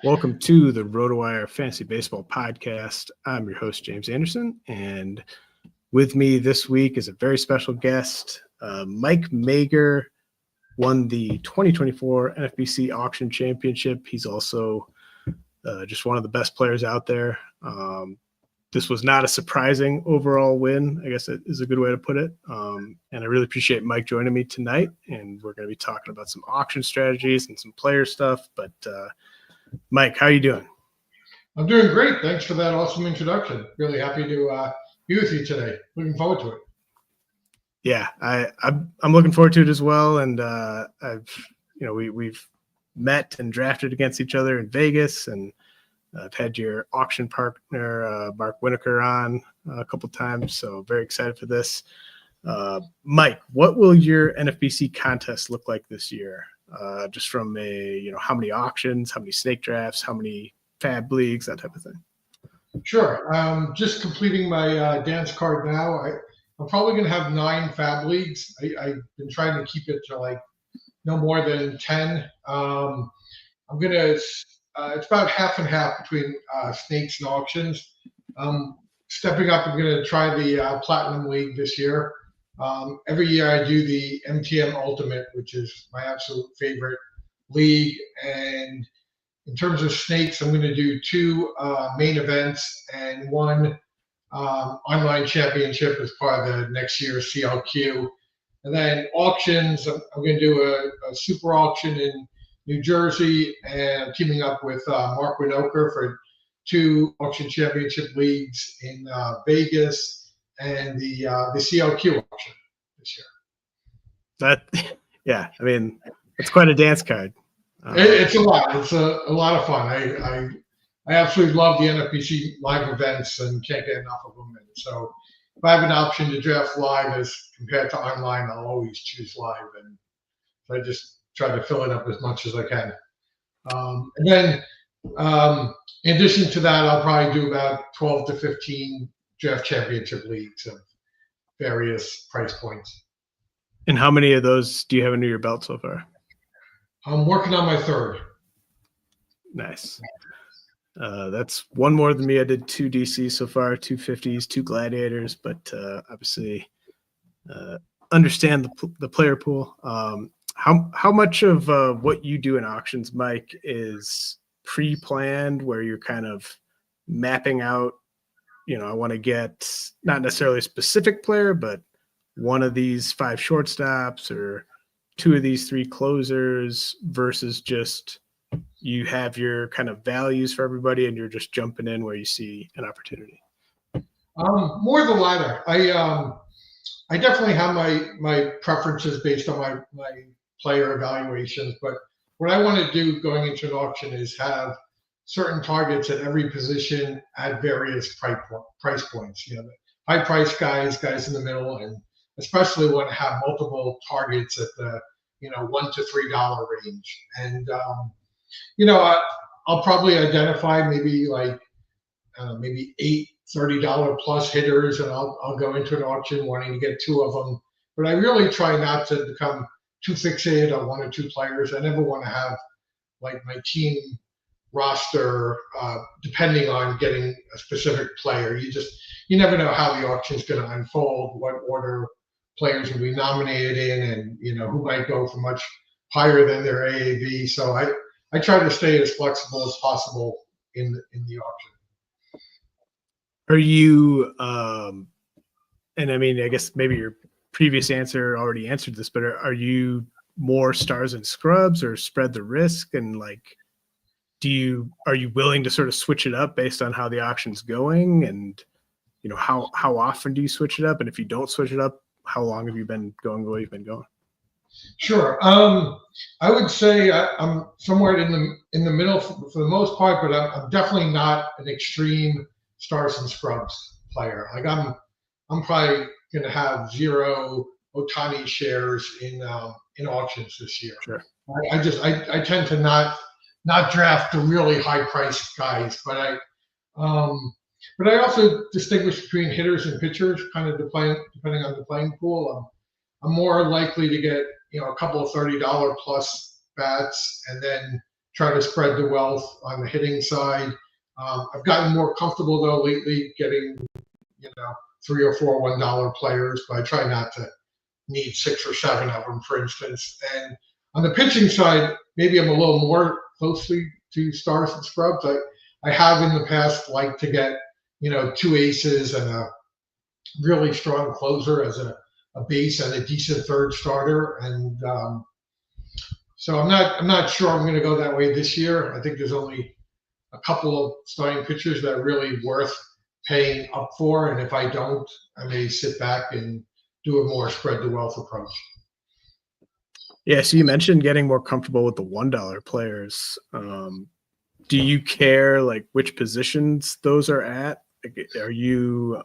Welcome to the RotoWire Fantasy Baseball Podcast. I'm your host, James Anderson, and with me this week is a very special guest. Mike Mager won the 2024 NFBC Auction Championship. He's also just one of the best players out there. This was not a surprising overall win, I guess is a good way to put it. And I really appreciate Mike joining me tonight, and we're going to be talking about some auction strategies and some player stuff. But Mike, how are you doing? I'm doing great. Thanks for that awesome introduction. Really happy to be with you today. Looking forward to it. Yeah, I'm looking forward to it as well. And we've met and drafted against each other in Vegas, and I've had your auction partner Mark Winokur on a couple times, so very excited for this. Mike, what will your NFBC contest look like this year? Just from how many auctions, how many snake drafts, how many fab leagues, that type of thing. Sure. Just completing my dance card now. I'm probably going to have 9 fab leagues. I've been trying to keep it to like no more than 10. I'm going to, it's about half and half between snakes and auctions. Stepping up, I'm going to try the Platinum League this year. Every year I do the MTM Ultimate, which is my absolute favorite league. And in terms of snakes, I'm going to do 2 main events and 1 online championship as part of the next year's CLQ. And then auctions, I'm going to do a super auction in New Jersey, and I'm teaming up with Mark Winokur for 2 auction championship leagues in Vegas and the CLQ auction this year. It's quite a dance card. It's a lot. It's a lot of fun. I absolutely love the NFBC live events and can't get enough of them. And so if I have an option to draft live as compared to online, I'll always choose live. And so I just try to fill it up as much as I can. And then in addition to that, I'll probably do about 12 to 15 draft championship leagues of various price points. And how many of those do you have under your belt so far? I'm working on my 3rd. Nice. That's 1 more than me. I did 2 DCs so far, 2 50s, 2 gladiators, but obviously understand the player pool. How much of what you do in auctions, Mike, is pre-planned, where you're kind of mapping out, I want to get not necessarily a specific player, but one of these 5 shortstops or 2 of these 3 closers, versus just you have your kind of values for everybody and you're just jumping in where you see an opportunity? More the latter. I definitely have my preferences based on my player evaluations, but what I want to do going into an auction is have certain targets at every position at various price points. The high price guys in the middle, and especially want to have multiple targets at the $1 to $3 range. And I'll probably identify maybe maybe 8 $30 plus hitters, and I'll go into an auction wanting to get 2 of them. But I really try not to become too fixated on 1 or 2 players. I never want to have like my team roster depending on getting a specific player. You never know how the auction is going to unfold, what order players will be nominated in, and who might go for much higher than their AAV. So I try to stay as flexible as possible in the auction. Are you and I mean, I guess maybe your previous answer already answered this, but are you more stars and scrubs or spread the risk? And are you willing to sort of switch it up based on how the auction's going? And how often do you switch it up? And if you don't switch it up, how long have you been going the way you've been going? Sure. I would say I'm somewhere in the middle for the most part, but I'm definitely not an extreme stars and scrubs player. Like I'm probably going to have 0 Ohtani shares in auctions this year. Sure. I tend to not draft the really high priced guys, but I also distinguish between hitters and pitchers, kind of depending on the playing pool. I'm more likely to get a couple of $30 plus bats and then try to spread the wealth on the hitting side. I've gotten more comfortable though lately getting, 3 or 4 $1 players, but I try not to need 6 or 7 of them, for instance. And on the pitching side, maybe I'm a little more closely to stars and scrubs. I have in the past liked to get, 2 aces and a really strong closer as a base and a decent third starter. And so I'm not sure I'm going to go that way this year. I think there's only a couple of starting pitchers that are really worth paying up for. And if I don't, I may sit back and do a more spread the wealth approach. Yeah, so you mentioned getting more comfortable with the $1 players. Do you care like which positions those are at? Like, are you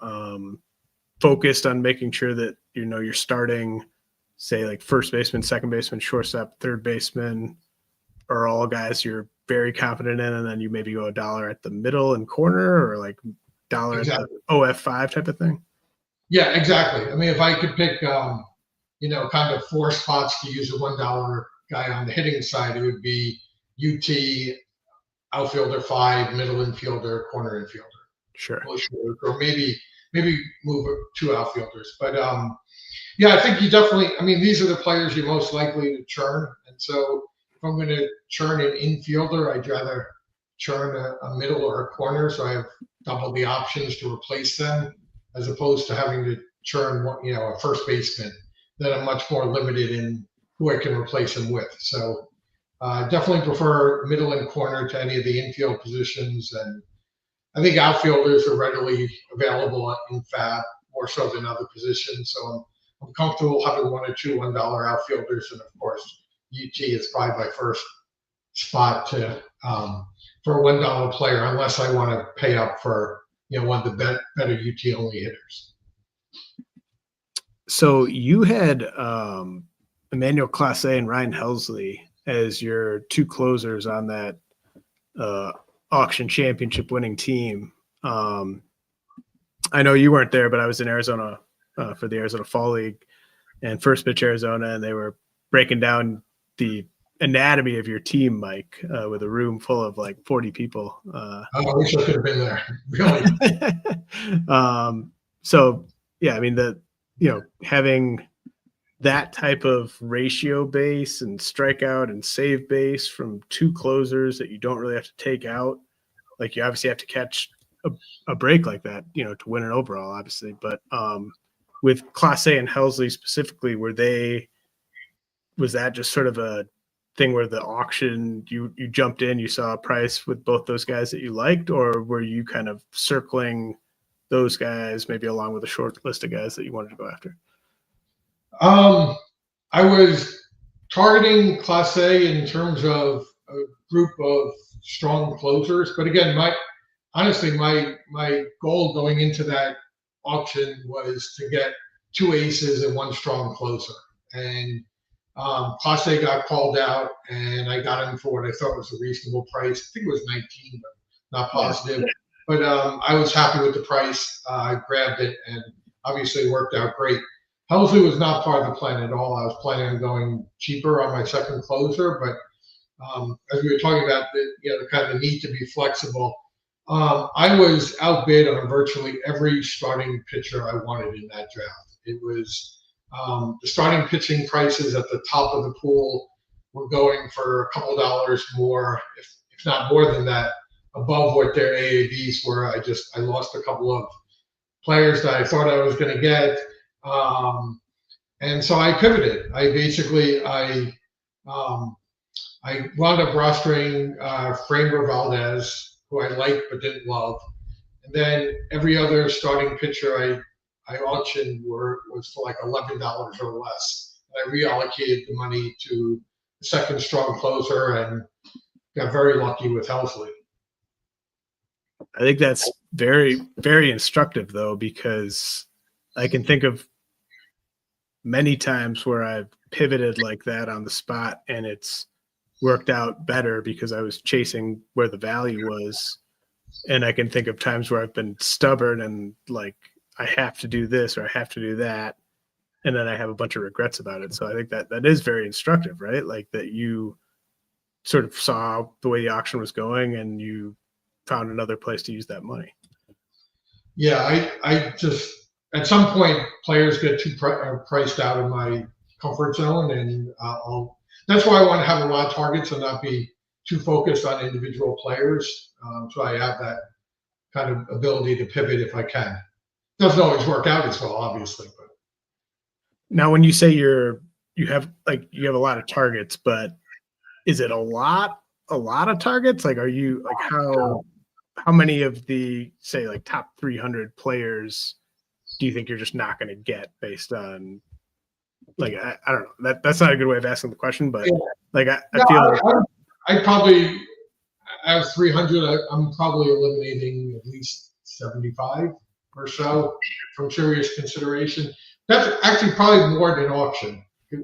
focused on making sure that you're starting, say, like first baseman, second baseman, shortstop, third baseman, are all guys you're very confident in, and then you maybe go $1 at the middle and corner, or like $1 Exactly. at the OF5 type of thing? Yeah, exactly. I mean, if I could pick, kind of 4 spots to use a $1 guy on the hitting side, it would be UT, outfielder 5, middle infielder, corner infielder. Sure. Or maybe move 2 outfielders. But yeah, I think you definitely. I mean, these are the players you're most likely to churn. And so, if I'm going to churn an infielder, I'd rather churn a middle or a corner, so I have double the options to replace them, as opposed to having to churn a first baseman. Then I'm much more limited in who I can replace him with. So definitely prefer middle and corner to any of the infield positions. And I think outfielders are readily available in FAB more so than other positions. So I'm comfortable having 1 or 2 $1 outfielders. And of course, UT is probably my first spot to for a $1 player, unless I want to pay up for one of the better UT only hitters. So you had Emmanuel Clase and Ryan Helsley as your 2 closers on that auction championship winning team. I know you weren't there, but I was in Arizona for the Arizona Fall League and First Pitch Arizona, and they were breaking down the anatomy of your team, Mike, with a room full of like 40 people. I wish I could have been there. Really. So yeah, I mean having that type of ratio base and strikeout and save base from 2 closers that you don't really have to take out. Like, you obviously have to catch a break like that, to win an overall, obviously. But with Clase and Helsley specifically, was that just sort of a thing where the auction, you jumped in, you saw a price with both those guys that you liked, or were you kind of circling those guys maybe along with a short list of guys that you wanted to go after? I was targeting Clase in terms of a group of strong closers, but again, honestly, my goal going into that auction was to get 2 aces and 1 strong closer. And Clase got called out, and I got him for what I thought was a reasonable price. I think it was 19, but not positive. But I was happy with the price. I grabbed it, and obviously it worked out great. Helsley was not part of the plan at all. I was planning on going cheaper on my second closer, but as we were talking about the kind of need to be flexible, I was outbid on virtually every starting pitcher I wanted in that draft. It was the starting pitching prices at the top of the pool were going for a couple dollars more, if not more than that, above what their AAVs were. I lost a couple of players that I thought I was going to get. And so I pivoted. I wound up rostering Framber Valdez, who I liked but didn't love. And then every other starting pitcher I auctioned was for like $11 or less. And I reallocated the money to the second strong closer and got very lucky with Helsley. I think that's very, very instructive, though, because I can think of many times where I've pivoted like that on the spot, and it's worked out better because I was chasing where the value was. And I can think of times where I've been stubborn and like, I have to do this or I have to do that, and then I have a bunch of regrets about it. So I think that is very instructive, right? Like that you sort of saw the way the auction was going and you found another place to use that money? Yeah, I just at some point players get too priced out of my comfort zone, and that's why I want to have a lot of targets and not be too focused on individual players. So I have that kind of ability to pivot if I can. Doesn't always work out as well, obviously. But now, when you say you have a lot of targets, but is it a lot of targets? Like, are you like how many of the, say, like top 300 players do you think you're just not going to get based on, like, I don't know, that's not a good way of asking the question, but like I feel like I probably out of 300, I'm probably eliminating at least 75 or so from serious consideration. That's actually probably more than auction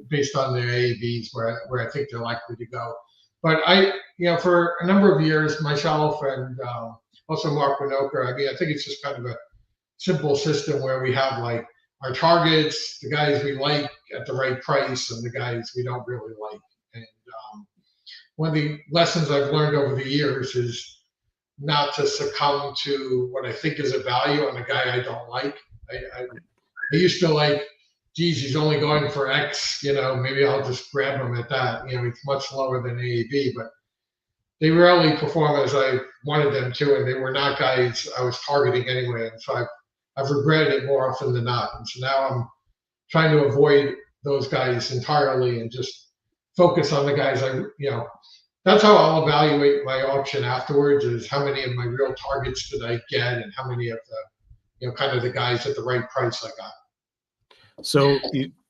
based on their AAVs where I think they're likely to go. But for a number of years, myself and also Mark Winokur, I think it's just kind of a simple system where we have like our targets, the guys we like at the right price, and the guys we don't really like. And one of the lessons I've learned over the years is not to succumb to what I think is a value on a guy I don't like. I used to like, geez, he's only going for X, maybe I'll just grab him at that. It's much lower than AAV, but they rarely perform as I wanted them to, and they were not guys I was targeting anyway. And so I've regretted it more often than not. And so now I'm trying to avoid those guys entirely and just focus on the guys that's how I'll evaluate my auction afterwards, is how many of my real targets did I get and how many of the, kind of the guys at the right price I got. So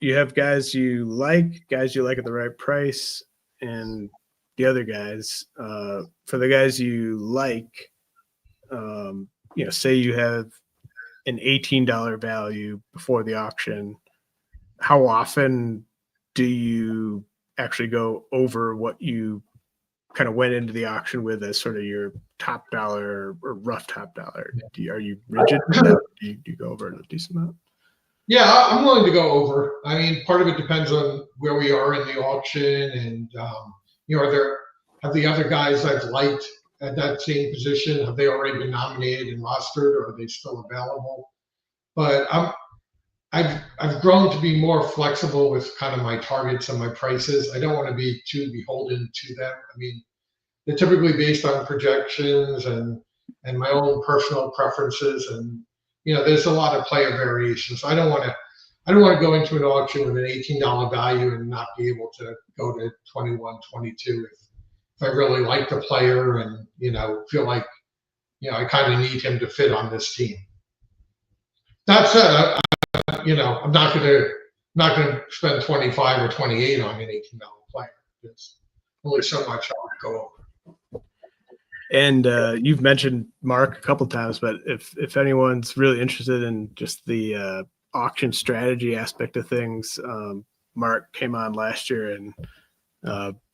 you have guys you like at the right price, and the other guys, for the guys you like, say you have an $18 value before the auction, how often do you actually go over what you kind of went into the auction with as sort of your top dollar or rough top dollar? Are you rigid? Do you go over a decent amount? Yeah, I'm willing to go over. Part of it depends on where we are in the auction, and have the other guys I've liked at that same position, have they already been nominated and rostered, or are they still available? But I've grown to be more flexible with kind of my targets and my prices. I don't want to be too beholden to them. They're typically based on projections and my own personal preferences, and there's a lot of player variation. So I don't want to go into an auction with an $18 value and not be able to go to 21, 22 if I really like the player and feel like I kind of need him to fit on this team. That said, I'm not going to spend 25 or 28 on an $18 player. There's only so much I'll go over. And you've mentioned Mark a couple times, but if anyone's really interested in just the auction strategy aspect of things, Mark came on last year and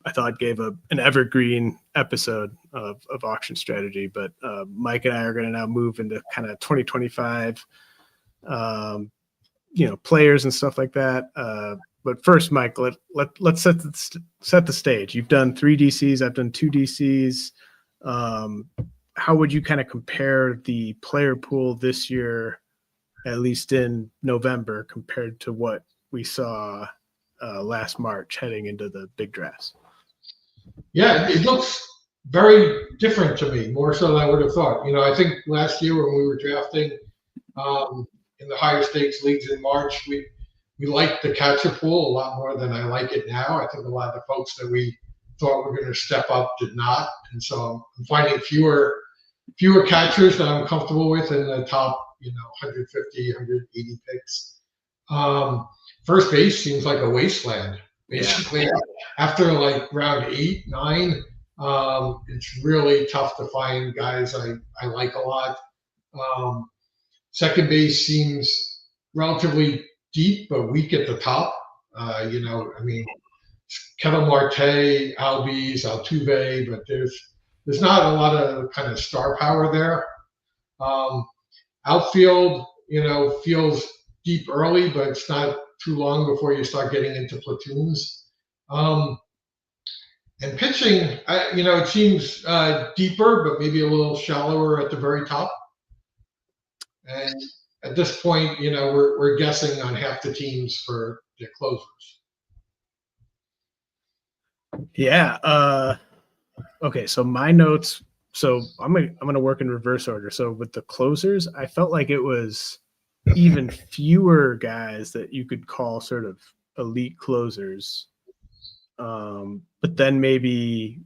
I thought gave an evergreen episode of auction strategy. But Mike and I are going to now move into kind of 2025, players and stuff like that. But first, Mike, let's set the stage. You've done 3 DCs. I've done 2 DCs. How would you kind of compare the player pool this year, at least in November, compared to what we saw last March heading into the big drafts? Yeah, it looks very different to me, more so than I would have thought. I think last year when we were drafting in the higher stakes leagues in March, we liked the catcher pool a lot more than I like it now. I think a lot of the folks that we thought were going to step up did not, and so I'm finding fewer catchers that I'm comfortable with in the top 150, 180 picks. First base seems like a wasteland basically. After like round 8, 9, it's really tough to find guys I like a lot. Second base seems relatively deep but weak at the top. Ketel Marte, Albies, Altuve, but there's not a lot of kind of star power there. Outfield, feels deep early, but it's not too long before you start getting into platoons. And pitching, it seems deeper, but maybe a little shallower at the very top. And at this point, we're guessing on half the teams for the closers. Yeah. Okay. So my notes. So I'm gonna work in reverse order. So with the closers, I felt like it was even fewer guys that you could call sort of elite closers. But then maybe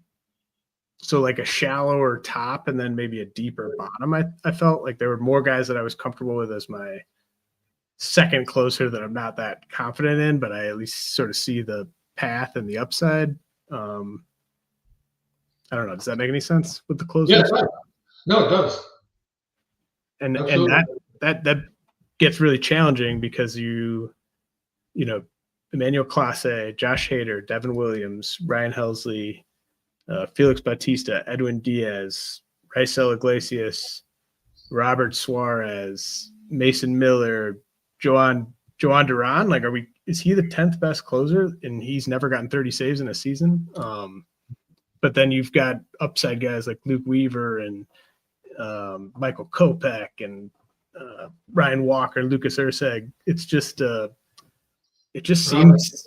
so like a shallower top and then maybe a deeper bottom. I felt like there were more guys that I was comfortable with as my second closer that I'm not that confident in, but I at least sort of see the path and the upside. I don't know. Does that make any sense with the closers? Yeah, no, it does. And that gets really challenging because you know, Emmanuel Clase, Josh Hader, Devin Williams, Ryan Helsley, Felix Bautista, Edwin Diaz, Raisel Iglesias, Robert Suarez, Mason Miller, Joan Duran. Like, is he the 10th best closer and he's never gotten 30 saves in a season? But then you've got upside guys like Luke Weaver and Michael Kopech and Ryan Walker, Lucas Urseg. It's just it just seems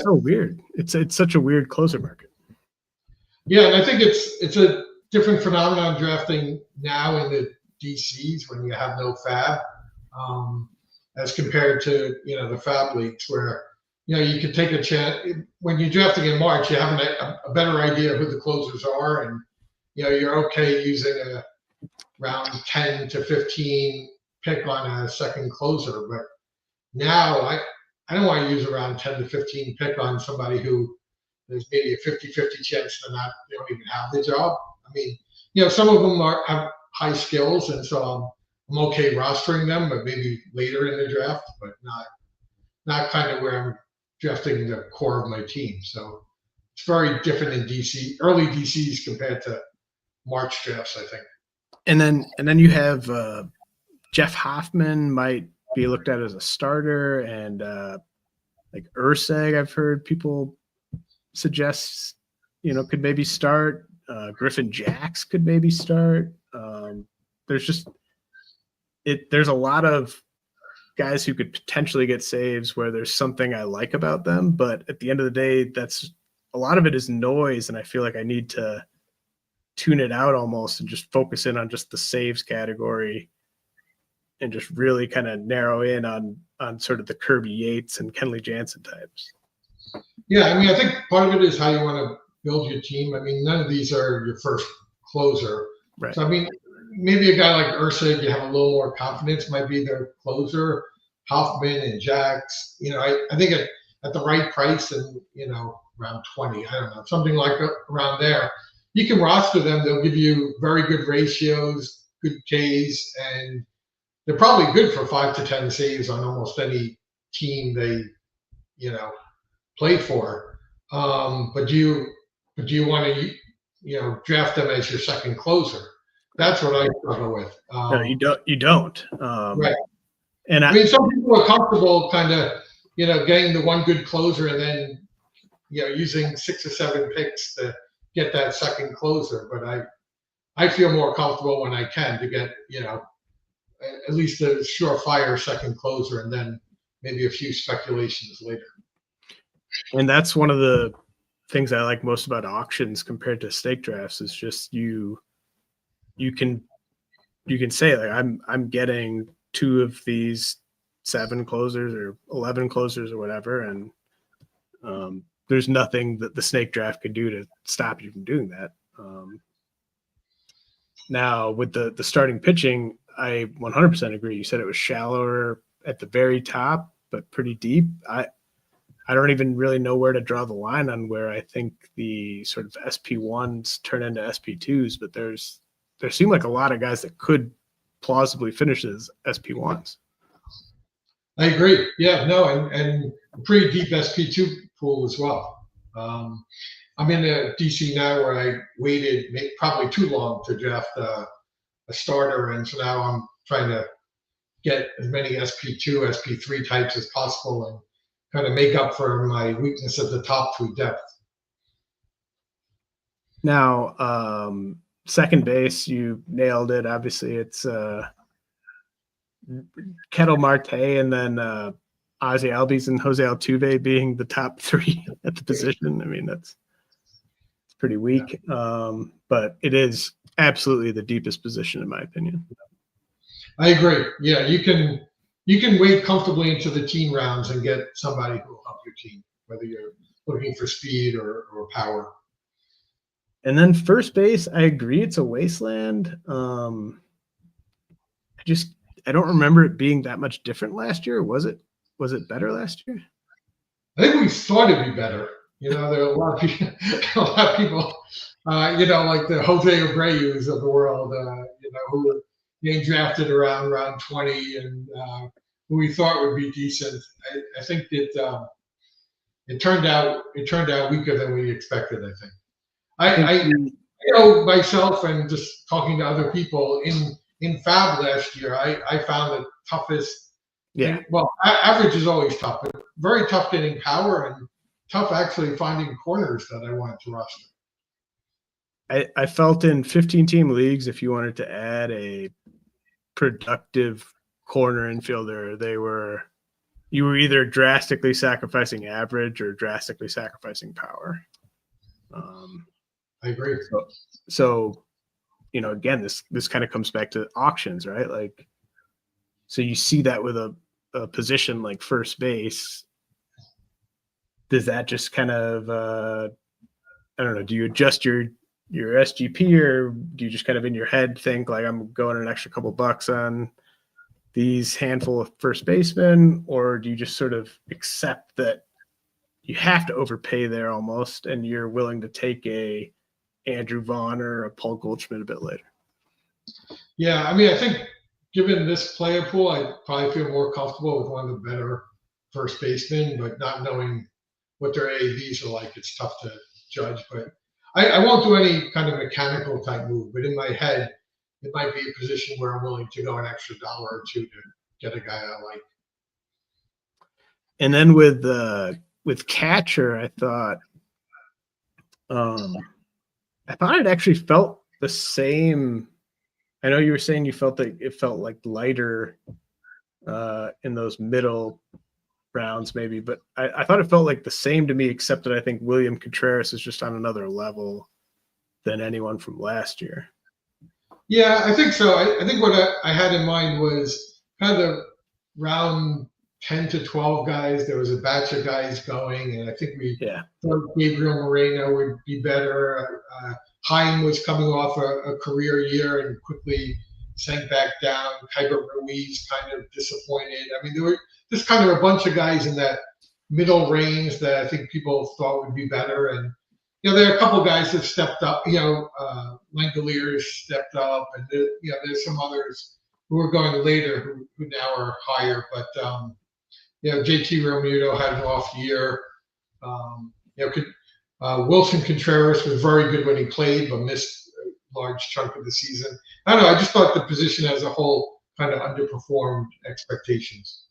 so weird. It's such a weird closer market. Yeah, and I think it's a different phenomenon drafting now in the DCs when you have no fab, as compared to the fab leagues where you could take a chance. When you're drafting in March, you have a better idea of who the closers are, and you're okay using a round 10 to 15 pick on a second closer. But now I don't want to use a round 10 to 15 pick on somebody who there's maybe a 50-50 chance they don't even have the job. I mean, some of them have high skills, and so I'm okay rostering them, but maybe later in the draft, but not kind of where I'm drafting the core of my team. So it's very different in DC, early DCs compared to March drafts, I think. And then you have Jeff Hoffman might be looked at as a starter, and like Urseg, I've heard people suggest could maybe start. Griffin Jacks could maybe start. There's a lot of guys who could potentially get saves where there's something I like about them, but at the end of the day, that's a lot of it is noise, and I feel like I need to tune it out almost and just focus in on just the saves category and just really kind of narrow in on sort of the Kirby Yates and Kenley Jansen types. Yeah, I mean, I think part of it is how you want to build your team. I mean, none of these are your first closer. Right. So, I mean, maybe a guy like Ursig, you have a little more confidence, might be their closer. Hoffman and Jacks, I think at the right price and, around 20, I don't know, something like around there, you can roster them. They'll give you very good ratios, good Ks, and they're probably good for 5 to 10 saves on almost any team they, play for. But do you want to, draft them as your second closer? That's what I struggle with. No, you don't. Right. And I mean, some people are comfortable kind of, getting the one good closer and then, using 6 or 7 picks to get that second closer. But I feel more comfortable when I can to get, at least a surefire second closer and then maybe a few speculations later. And that's one of the things I like most about auctions compared to stake drafts is just you can say like I'm getting 2 of these 7 closers or 11 closers or whatever, and there's nothing that the snake draft could do to stop you from doing that. Now with the starting pitching, I 100% agree. You said it was shallower at the very top, but pretty deep. I don't even really know where to draw the line on where I think the sort of SP1s turn into SP2s, but there seem like a lot of guys that could plausibly finish as SP1s. I agree. Yeah, no, and a pretty deep SP2 pool as well. I'm in a DC now where I waited probably too long to draft a starter, and so now I'm trying to get as many SP2, SP3 types as possible and kind of make up for my weakness at the top through depth. Now, second base, you nailed it. Obviously, it's Kettle Marte and then Ozzy Albies and Jose Altuve being the top three at the position. I mean, it's pretty weak, but it is absolutely the deepest position in my opinion. I agree. Yeah, you can wade comfortably into the team rounds and get somebody who will help your team, whether you're looking for speed or power. And then first base, I agree, it's a wasteland. I don't remember it being that much different last year. Was it better last year? I think we thought it'd be better. There are a lot of people, like the Jose Abreu's of the world, who were getting drafted around round 20 and who we thought would be decent. I think that it turned out weaker than we expected. I think. I know myself and just talking to other people in Fab last year, I found the toughest. Yeah. Well, average is always tough, but very tough getting power and tough actually finding corners that I wanted to roster. I felt in 15-team leagues, if you wanted to add a productive corner infielder, you were either drastically sacrificing average or drastically sacrificing power. I agree. So, again, this kind of comes back to auctions, right? Like, so you see that with a position like first base. Does that just kind of, I don't know, do you adjust your SGP, or do you just kind of in your head think like I'm going an extra couple bucks on these handful of first basemen, or do you just sort of accept that you have to overpay there almost, and you're willing to take a Andrew Vaughn or a Paul Goldschmidt a bit later? Yeah, I mean, I think given this player pool, I probably feel more comfortable with one of the better first basemen, but not knowing what their AAVs are like, it's tough to judge. But I won't do any kind of mechanical type move, but in my head, it might be a position where I'm willing to go an extra $1 or $2 to get a guy I like. And then with catcher, I thought it actually felt the same. I know you were saying you felt that it felt like lighter in those middle rounds maybe, but I thought it felt like the same to me, except that I think William Contreras is just on another level than anyone from last year. Yeah, I think so. I think what I had in mind was kind of round 10 to 12 guys. There was a batch of guys going, and I think we thought Gabriel Moreno would be better. Heim was coming off a career year and quickly sank back down. Kyber Ruiz kind of disappointed. I mean, there were just kind of a bunch of guys in that middle range that I think people thought would be better. And, there are a couple of guys that stepped up. Langoliers stepped up, and there's some others who are going later who now are higher. But JT Realmuto had an off year. Wilson Contreras was very good when he played, but missed a large chunk of the season. I don't know. I just thought the position as a whole kind of underperformed expectations.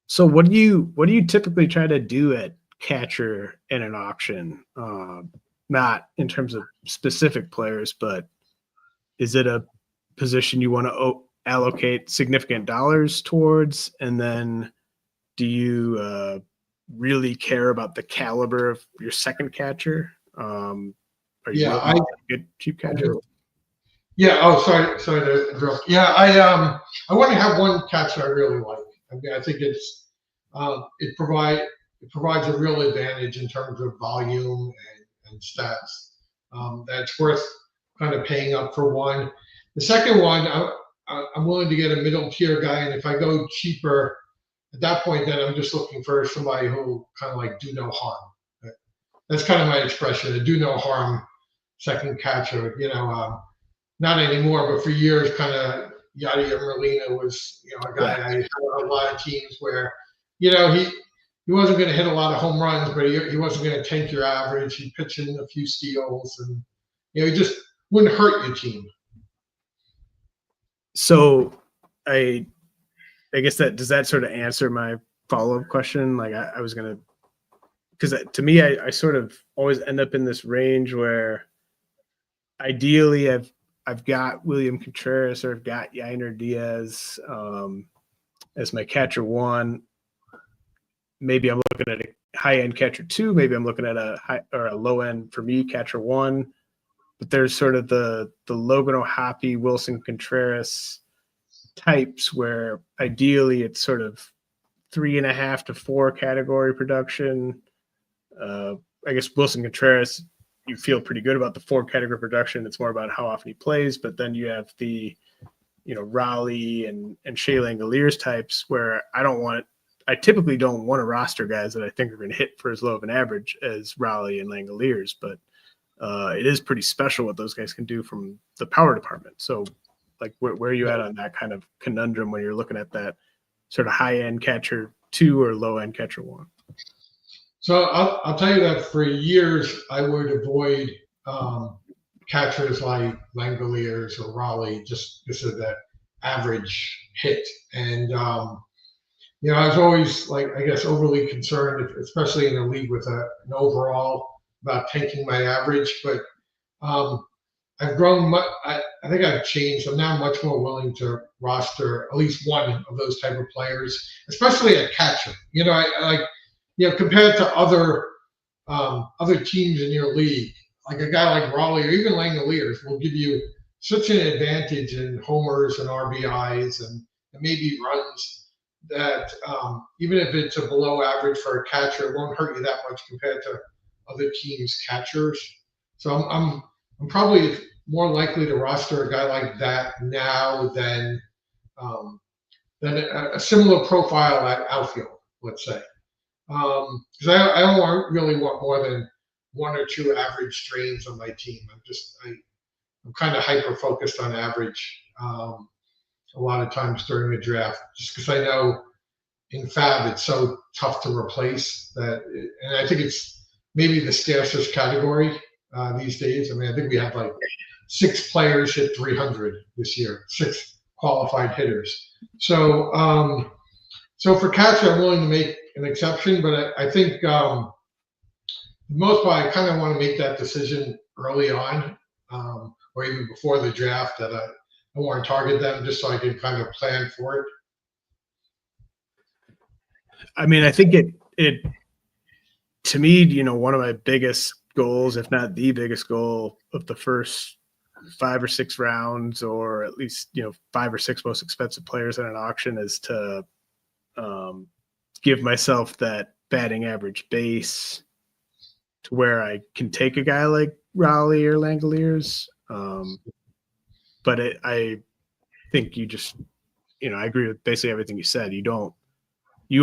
So what do you typically try to do at catcher in an auction? Not in terms of specific players, but is it a position you want to allocate significant dollars towards? And then do you really care about the caliber of your second catcher? Are you a good cheap catcher? Yeah. Oh, sorry to interrupt. Yeah, I want to have one catcher I really like. I mean, I think it provides a real advantage in terms of volume and stats. That's worth kind of paying up for one. The second one, I'm willing to get a middle tier guy, and if I go cheaper, at that point, then I'm just looking for somebody who kind of like do no harm. That's kind of my expression, a do no harm second catcher. Not anymore, but for years, kind of Yadier Molina was, a guy I had on a lot of teams where, he wasn't going to hit a lot of home runs, but he wasn't going to tank your average. He'd pitch in a few steals, and he just wouldn't hurt your team. So I guess does that sort of answer my follow-up question? Like I was going to, because to me, I sort of always end up in this range where ideally, I've got William Contreras or I've got Yainer Diaz as my catcher 1. Maybe I'm looking at a high-end catcher 2. Maybe I'm looking at a high or a low-end, for me, catcher 1. But there's sort of the Logan O'Hoppe, Wilson Contreras types where ideally it's sort of 3.5 to 4 category production. I guess Wilson Contreras, you feel pretty good about the 4 category production. It's more about how often he plays. But then you have the, Raleigh and Shea Langoliers types where I typically don't want to roster guys that I think are going to hit for as low of an average as Raleigh and Langoliers, but it is pretty special what those guys can do from the power department. So, like, where are you at on that kind of conundrum when you're looking at that sort of high-end catcher 2 or low-end catcher 1? So I'll tell you that for years I would avoid catchers like Langoliers or Raleigh just because of that average hit. And I was always, like, I guess, overly concerned, especially in a league with an overall, about tanking my average. But I've grown. I think I've changed. I'm now much more willing to roster at least one of those type of players, especially at catcher. Compared to other teams in your league, like a guy like Raleigh or even Langoliers will give you such an advantage in homers and RBIs and maybe runs that even if it's a below average for a catcher, it won't hurt you that much compared to other teams' catchers. So I'm probably more likely to roster a guy like that now than a similar profile at outfield, let's say. Because I don't really want more than 1 or 2 average strains on my team. I'm kind of hyper focused on average a lot of times during the draft, just because I know in Fab it's so tough to replace that. And I think it's maybe the scarcest category these days. I mean, I think we have like 6 players hit 300 this year, 6 qualified hitters. So for catcher, I'm willing to make an exception, but I think for the most part, I kind of want to make that decision early on, or even before the draft, that I want to target them just so I can kind of plan for it. I mean, I think it to me, one of my biggest goals, if not the biggest goal of the first 5 or 6 rounds, or at least, 5 or 6 most expensive players at an auction, is to give myself that batting average base to where I can take a guy like Raleigh or Langoliers. But I think you just, I agree with basically everything you said. You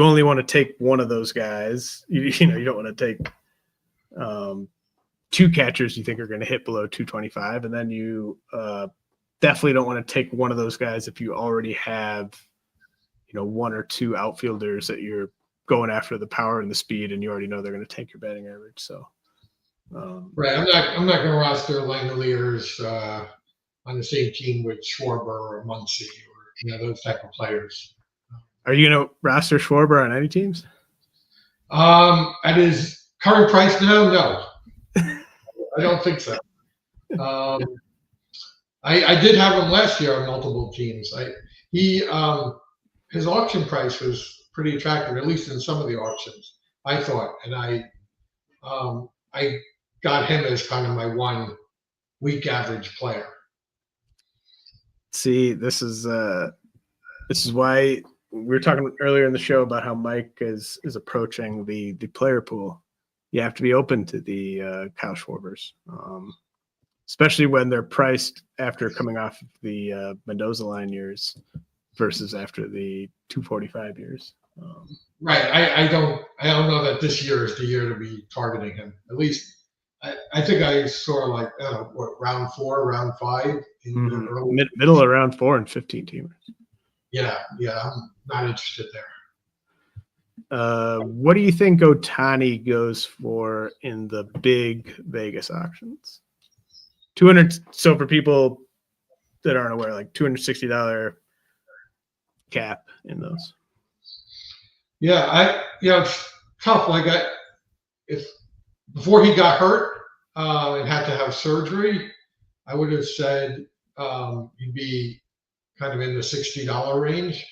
only want to take one of those guys. You don't want to take 2 catchers you think are going to hit below 225. And then you definitely don't want to take one of those guys if you already have, 1 or 2 outfielders that you're going after the power and the speed, and you already know they're going to take your batting average. So, right. I'm not going to roster Langoliers on the same team with Schwarber or Muncy or those type of players. Are you going to roster Schwarber on any teams? At his current price now, no. I don't think so. I did have him last year on multiple teams. His auction price was pretty attractive, at least in some of the auctions, I thought, and I got him as kind of my 1 week average player. See, this is why we were talking earlier in the show about how Mike is approaching the player pool. You have to be open to the Kyle Schwarbers, especially when they're priced after coming off of the Mendoza line years versus after the 245 years. Right. I don't know that this year is the year to be targeting him. At least I think I saw like round 4, round 5 in the early middle of round 4 and 15 teamers. Yeah, I'm not interested there. What do you think Ohtani goes for in the big Vegas auctions? 200. So for people that aren't aware, like $260 cap in those. Yeah, it's tough. Like if before he got hurt and had to have surgery, I would have said he'd be kind of in the $60 range.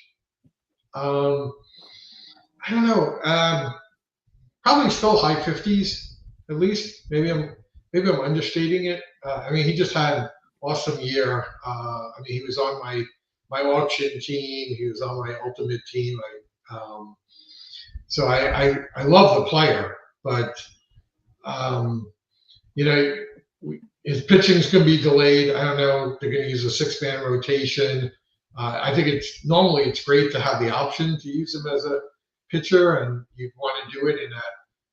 I don't know. Probably still high 50s at least. Maybe I'm understating it. I mean, he just had an awesome year. I mean, he was on my auction team. He was on my ultimate team. So I love the player, but his pitching's going to be delayed. I don't know. They're going to use a 6-man rotation. I think it's great to have the option to use him as a pitcher, and you want to do it in a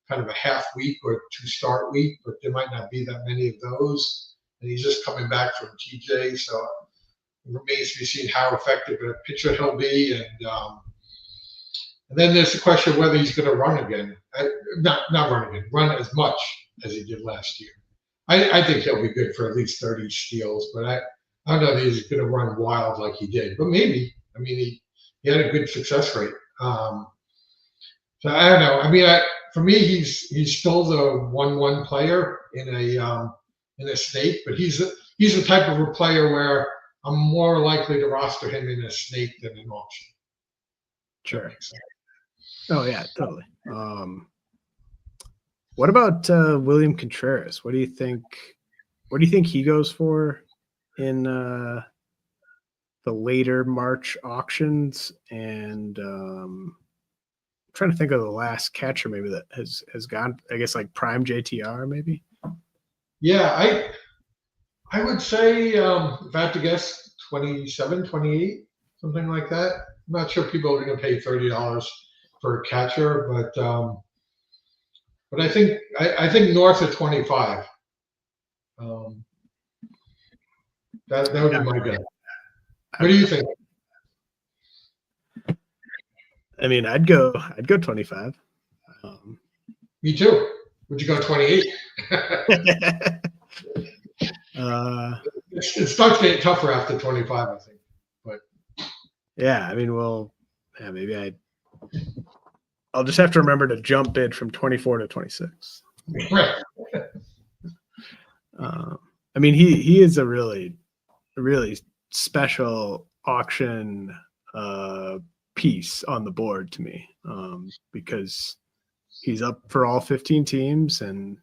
kind of a half week or 2-start week, but there might not be that many of those. And he's just coming back from TJ, so it remains to be seen how effective a pitcher he'll be. And then there's the question of whether he's going to run again. Not run again, run as much as he did last year. I think he'll be good for at least 30 steals, but I don't know that he's going to run wild like he did. But maybe. I mean, he had a good success rate. So I don't know. I mean, for me, he's still the 1-1 player in a snake, but he's the type of a player where I'm more likely to roster him in a snake than an auction. Sure. Oh yeah, totally. What about William Contreras? What do you think he goes for in the later March auctions? And I'm trying to think of the last catcher maybe that has gone, I guess, like prime JTR maybe. Yeah, I would say if I had to guess 27, 28, something like that. I'm not sure people are going to pay $30 for a catcher, but I think north of 25. That would be my guess. What do you think? I mean, I'd go 25. Me too. Would you go 28? It starts getting tougher after 25, I think. But yeah, I mean, maybe I'll just have to remember to jump bid from 24 to 26. Right. I mean, he is a really special auction piece on the board to me, because he's up for all 15 teams, and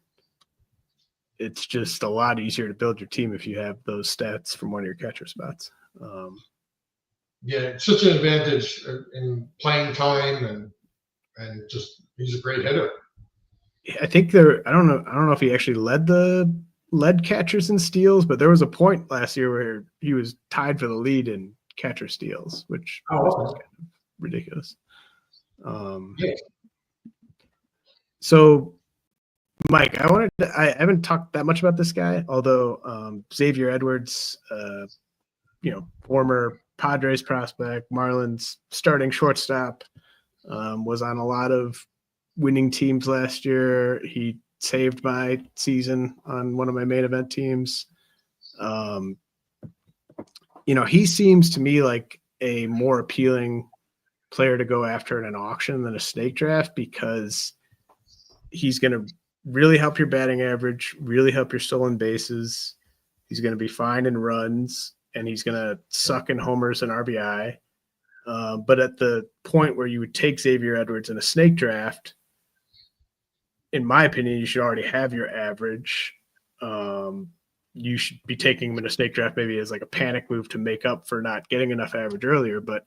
it's just a lot easier to build your team if you have those stats from one of your catcher spots. Yeah, it's such an advantage in playing time, and just he's a great hitter. I think I don't know if he actually led catchers in steals, but there was a point last year where he was tied for the lead in catcher steals, which was kind of ridiculous. Yeah. So, Mike, I haven't talked that much about this guy, although Xavier Edwards, former Padres prospect, Marlins starting shortstop, was on a lot of winning teams last year. He saved my season on one of my main event teams. He seems to me like a more appealing player to go after in an auction than a snake draft, because he's going to really help your batting average, really help your stolen bases. He's going to be fine in runs, and he's going to suck in homers and RBI. But at the point where you would take Xavier Edwards in a snake draft, in my opinion, you should already have your average. You should be taking him in a snake draft maybe as like a panic move to make up for not getting enough average earlier. But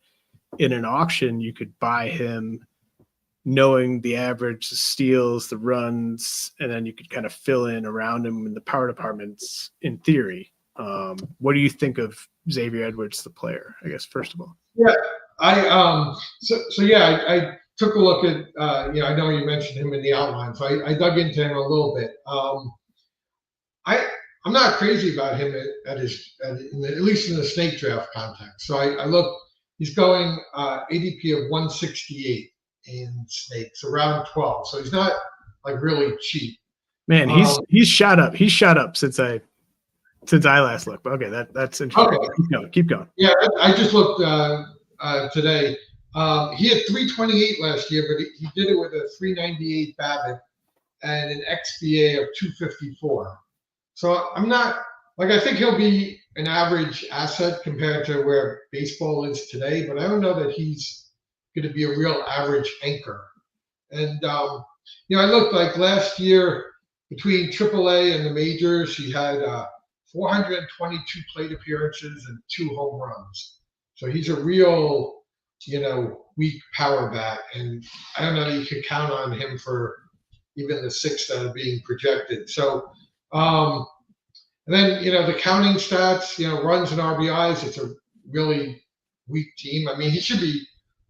in an auction, you could buy him knowing the average, the steals, the runs, and then you could kind of fill in around him in the power departments in theory. What do you think of Xavier Edwards, the player, I guess, first of all? Yeah, I took a look at, I know you mentioned him in the outline, so I dug into him a little bit. I'm not crazy about him at least in the snake draft context. So I look, he's going ADP of 168 in snakes, around 12. So he's not like really cheap. Man, he's shot up. He's shot up since I last looked. Okay, that's interesting. Okay. Keep going. Yeah, I just looked today. He had 328 last year, but he did it with a 398 BABIP and an XBA of 254. So I'm not like I think he'll be an average asset compared to where baseball is today, but I don't know that he's going to be a real average anchor. And I looked like last year between AAA and the majors, he had 422 plate appearances and 2 home runs. So he's a real, weak power bat, and I don't know that you could count on him for even the 6 that are being projected. So, and then the counting stats, runs and RBIs, it's a really weak team. I mean, he should be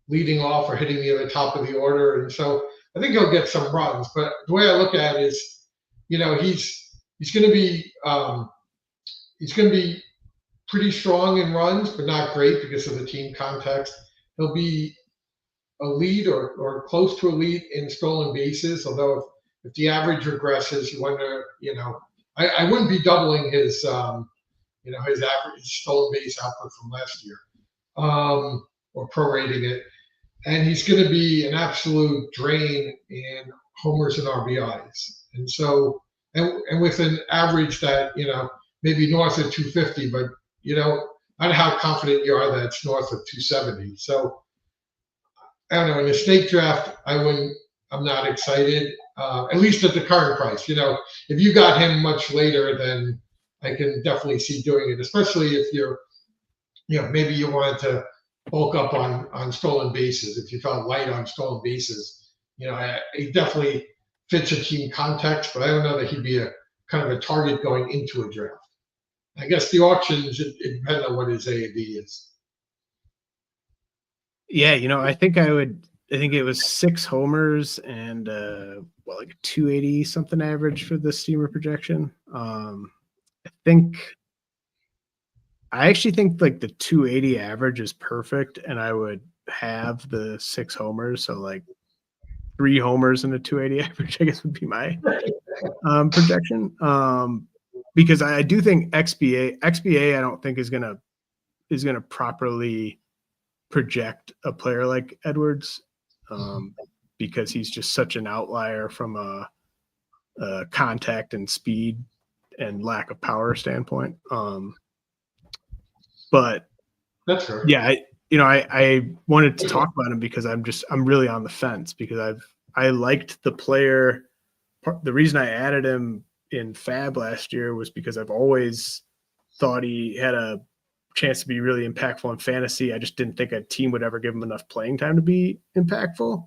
leading off or hitting near the top of the order, and so I think he'll get some runs. But the way I look at it is, he's going to be pretty strong in runs, but not great because of the team context. He'll be elite or close to elite in stolen bases, although if the average regresses, you wonder, I wouldn't be doubling his, his average stolen base output from last year, or prorating it. And he's going to be an absolute drain in homers and RBIs. And so, and with an average that, maybe north of 250, but, I don't know how confident you are that it's north of 270. So, I don't know, in the snake draft, I'm not excited, at least at the current price. If you got him much later, then I can definitely see doing it, especially if you're, maybe you wanted to bulk up on stolen bases. If you felt light on stolen bases, he definitely fits a team context, but I don't know that he'd be a kind of a target going into a draft. I guess the auctions, it depends on what his AAV is. Yeah, I think it was 6 homers and like a 280 something average for the steamer projection. I actually think like the 280 average is perfect, and I would have the 6 homers. So like 3 homers and a 280 average, I guess, would be my projection. Because I do think XBA I don't think is gonna properly project a player like Edwards, because he's just such an outlier from a contact and speed and lack of power standpoint. But that's fair. Yeah, I wanted to talk about him because I'm really on the fence, because I liked the player. The reason I added him in Fab last year was because I've always thought he had a chance to be really impactful in fantasy. I just didn't think a team would ever give him enough playing time to be impactful.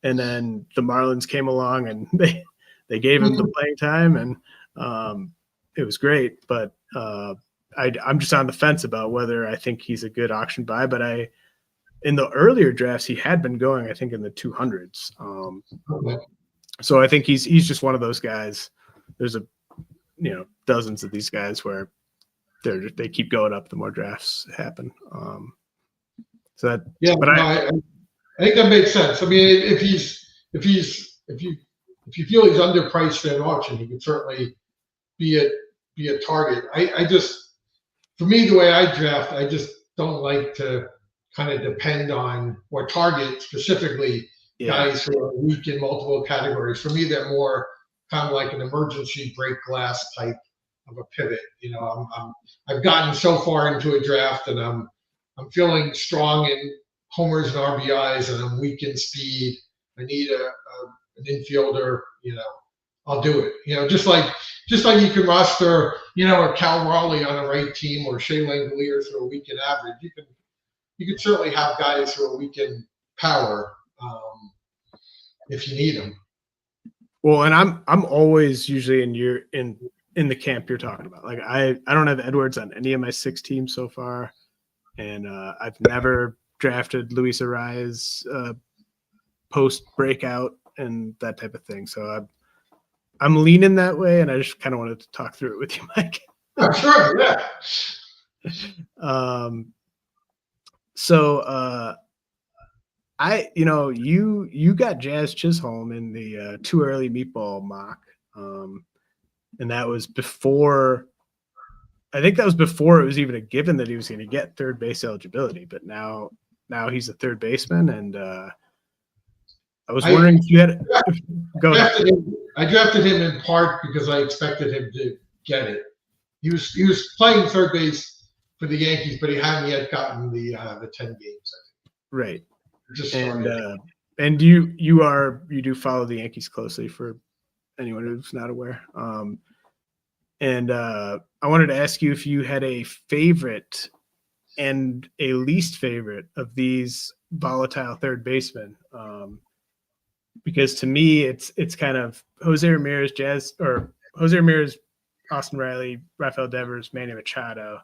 And then the Marlins came along and they gave him the playing time, and it was great. But I'm just on the fence about whether I think he's a good auction buy. But in the earlier drafts, he had been going, I think, in the 200s. So I think he's just one of those guys. There's dozens of these guys where they keep going up the more drafts happen. So that, yeah, but I think that makes sense. I mean, if you feel he's underpriced at auction, he could certainly be a target. For me, the way I draft, I just don't like to kind of depend on or target specifically guys who are weak in multiple categories. For me, they're more kind of like an emergency break glass type of a pivot. I've gotten so far into a draft, and I'm feeling strong in homers and RBIs, and I'm weak in speed. I need an infielder. I'll do it. Just like you can roster, a Cal Raleigh on a right team, or Shea Langoliers who are weak in average. You can certainly have guys who are weak in power if you need them. Well, and I'm always usually in the camp you're talking about. Like I don't have Edwards on any of my 6 teams so far, and I've never drafted Luis Arraez post breakout and that type of thing. So I'm leaning that way, and I just kind of wanted to talk through it with you, Mike. I'm sure, yeah. So you got Jazz Chisholm in the too early meatball mock, and that was before. I think that was before it was even a given that he was going to get third base eligibility. But now he's a third baseman, and I was wondering if you had. Go ahead. I drafted him in part because I expected him to get it. He was playing third base for the Yankees, but he hadn't yet gotten the 10 games. Right. Just and you do follow the Yankees closely, for anyone who's not aware. And I wanted to ask you if you had a favorite and a least favorite of these volatile third basemen. Because to me, it's kind of Jose Ramirez, Austin Riley, Rafael Devers, Manny Machado.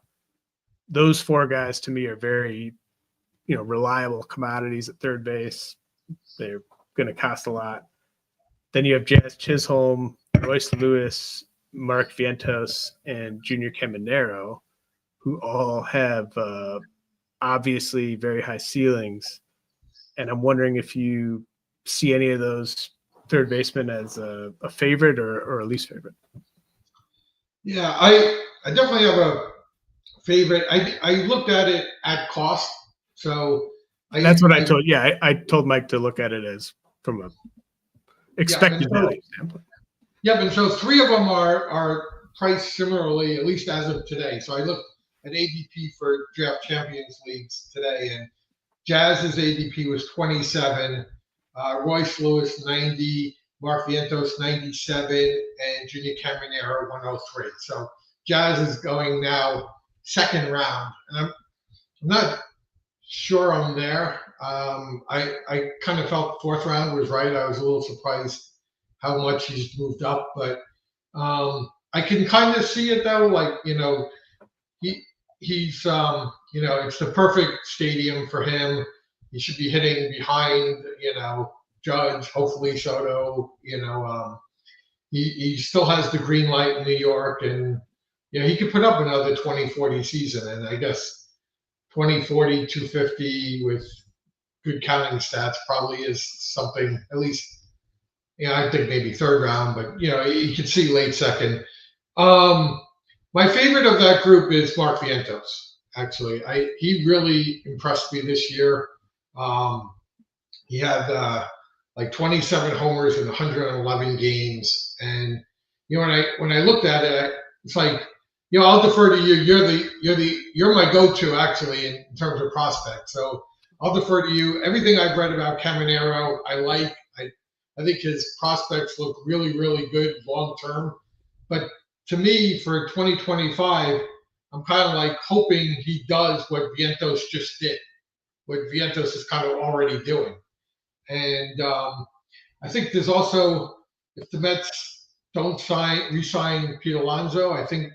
Those four guys to me are very, reliable commodities at third base. They're going to cost a lot. Then you have Jazz Chisholm, Royce Lewis, Mark Vientos, and Junior Caminero, who all have obviously very high ceilings. And I'm wondering if you see any of those third basemen as a favorite or a least favorite. Yeah, I definitely have a favorite. I looked at it at cost. So that's what I told. Yeah, I told Mike to look at it as from a expected value standpoint. Yeah, but so three of them are priced similarly, at least as of today. So I looked at ADP for Draft Champions Leagues today, and Jazz's ADP was 27, Royce Lewis 90, Mark Vientos 97, and Junior Caminero 103. So Jazz is going now second round, and I'm not sure I'm there. I kind of felt fourth round was right. I was a little surprised how much he's moved up, but I can kind of see it though. Like, he's it's the perfect stadium for him. He should be hitting behind, Judge, hopefully Soto. He still has the green light in New York, and he could put up another 20-40 season, and I guess 20-40, 250 with good counting stats probably is something, at least, I think maybe third round, but you can see late second. My favorite of that group is Mark Vientos. Actually, he really impressed me this year. He had like 27 homers in 111 games, and when I looked at it, it's like, I'll defer to you. You're my go-to actually in terms of prospect. So I'll defer to you. Everything I've read about Caminero, I like. I think his prospects look really, really good long term. But to me, for 2025, I'm kind of like hoping he does what Vientos just did, what Vientos is kind of already doing. And I think there's also, if the Mets don't re-sign Pete Alonso, I think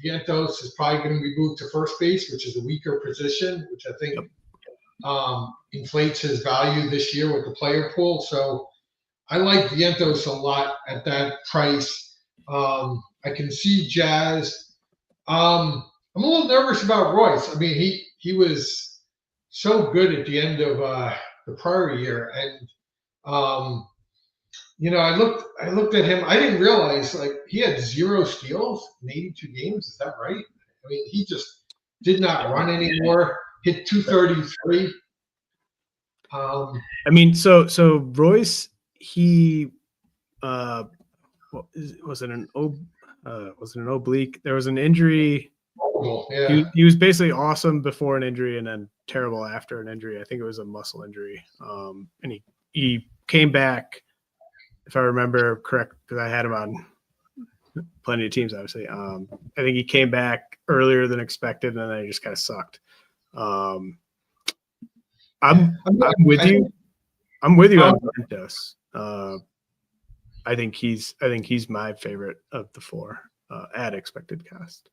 Vientos is probably going to be moved to first base, which is a weaker position, which I think inflates his value this year with the player pool. So I like Vientos a lot at that price. I can see Jazz. I'm a little nervous about Royce. I mean, he was so good at the end of the prior year, and I looked at him. I didn't realize he had 0 steals in 82 games. Is that right? I mean, he just did not run anymore. Hit 233. I mean, so Royce, he was it an oblique? There was an injury. Yeah. He was basically awesome before an injury and then terrible after an injury. I think it was a muscle injury. And he came back, if I remember correct, because I had him on plenty of teams, obviously. I think he came back earlier than expected, and then he just kind of sucked. I'm with you. I'm with you on Vientos. I think he's my favorite of the four at expected cost.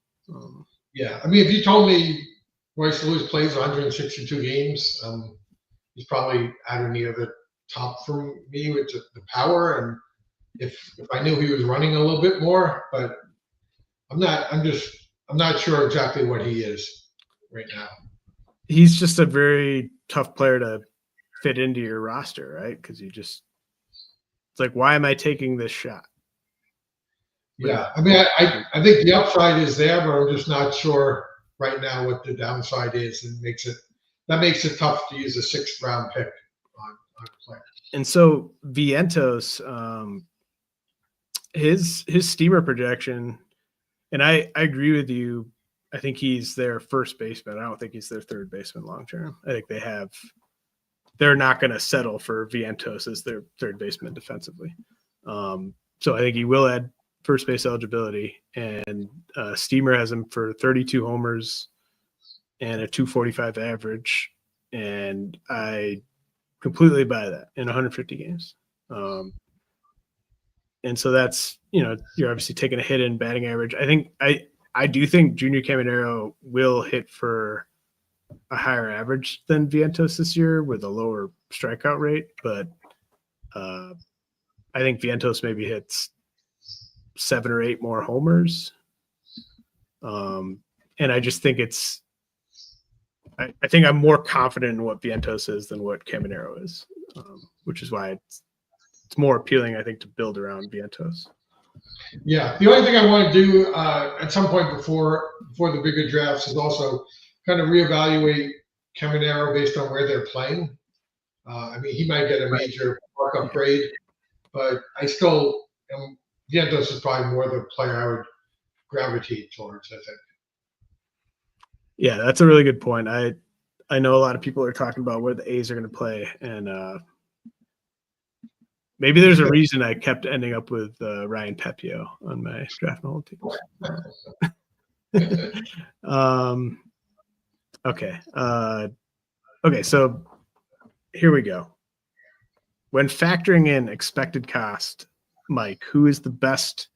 Yeah, I mean, if you told me Royce Lewis plays 162 games, he's probably out of near the top for me with the power, and if I knew he was running a little bit more, but I'm not sure exactly what he is right now. He's just a very tough player to fit into your roster, right? Because it's like, why am I taking this shot? Yeah, I mean, I think the upside is there, but I'm just not sure right now what the downside is, and that makes it tough to use a 6th round pick on a player. And so Vientos, his steamer projection And I agree with you. I think he's their first baseman. I don't think he's their third baseman long term. I think they're not going to settle for Vientos as their third baseman defensively. So I think he will add first base eligibility, and Steamer has him for 32 homers and a 245 average. And I completely buy that in 150 games. And so that's, you're obviously taking a hit in batting average. I do think Junior Caminero will hit for a higher average than Vientos this year with a lower strikeout rate, but I think Vientos maybe hits 7 or 8 more homers. And I just think I think I'm more confident in what Vientos is than what Caminero is, which is why it's more appealing, I think, to build around Vientos. Yeah, the only thing I want to do at some point before the bigger drafts is also kind of reevaluate Caminero based on where they're playing. He might get a major mark upgrade, but I still Vientos is probably more the player I would gravitate towards, I think. Yeah, that's a really good point. I know a lot of people are talking about where the A's are going to play, and maybe there's a reason I kept ending up with Ryan Pepio on my draft and hold team. Okay. Okay, so here we go. When factoring in expected cost, Mike, who is the best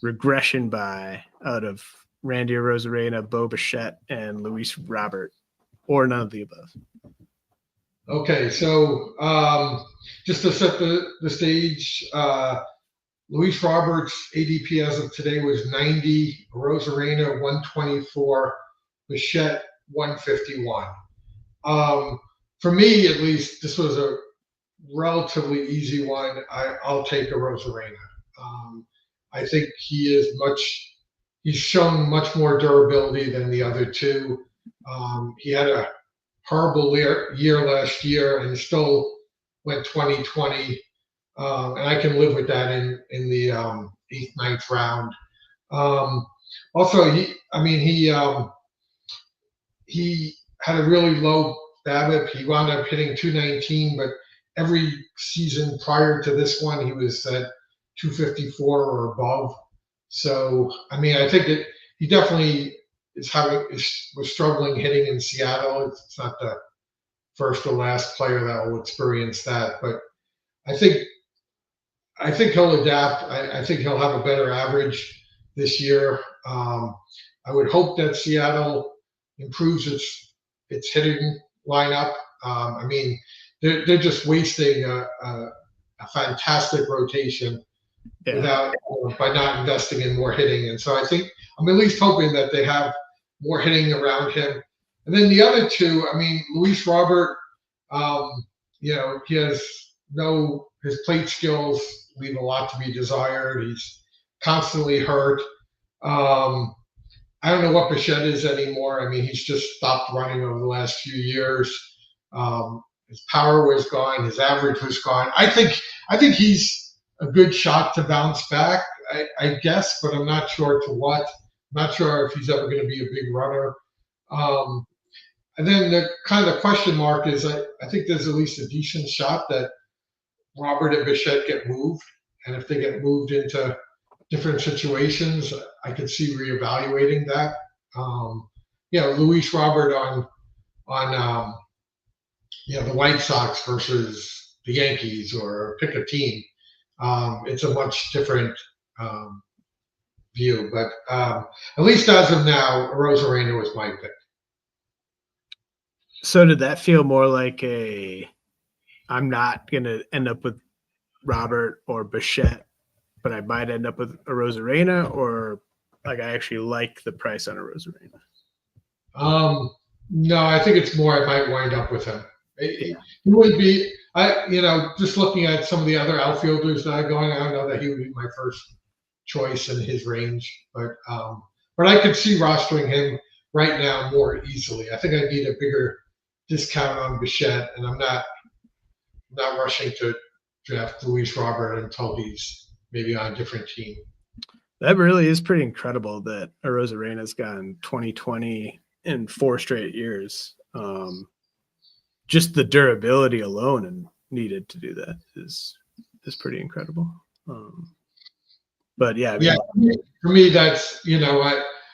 regression buy out of Randy Arozarena, Bo Bichette, and Luis Robert, or none of the above? Okay, so just to set the stage, Luis Roberts' ADP as of today was 90, Arozarena 124, Bichette 151. For me, at least, this was a relatively easy one. I'll take Arozarena. I think he's shown much more durability than the other two. He had a horrible year last year and still went 20-20. And I can live with that in the 8th, 9th round. Also, he had a really low BABIP. He wound up hitting 219, but every season prior to this one, he was at 254 or above. So, I think he definitely was struggling hitting in Seattle. It's not the first or last player that will experience that, but I think he'll adapt. I think he'll have a better average this year. I would hope that Seattle improves its hitting lineup. They're just wasting a fantastic rotation by not investing in more hitting. And so I think I'm at least hoping that they have more hitting around him. And then the other two, Luis Robert, he has his plate skills leave a lot to be desired. He's constantly hurt. I don't know what Bichette is anymore. He's just stopped running over the last few years. His power was gone. His average was gone. I think he's a good shot to bounce back, I guess, but I'm not sure to what. I'm not sure if he's ever going to be a big runner. And then the kind of the question mark is I think there's at least a decent shot that Robert and Bichette get moved. And if they get moved into different situations, I could see reevaluating that. Luis Robert on the White Sox versus the Yankees, or pick a team. It's a much different view, but at least as of now, Arozarena was my pick. So did that feel more like I'm not going to end up with Robert or Bichette, but I might end up with Arozarena, or like I actually like the price on Arozarena? No, I think it's more I might wind up with him. He would be, just looking at some of the other outfielders that are going, I don't know that he would be my first choice in his range, but I could see rostering him right now more easily. I think I need a bigger discount on Bichette, and I'm not rushing to draft Luis Robert until he's maybe on a different team. That really is pretty incredible that Arozarena's gone 2020 in 4 straight years. Just the durability alone and needed to do that is pretty incredible. But yeah, I mean, for me, that's,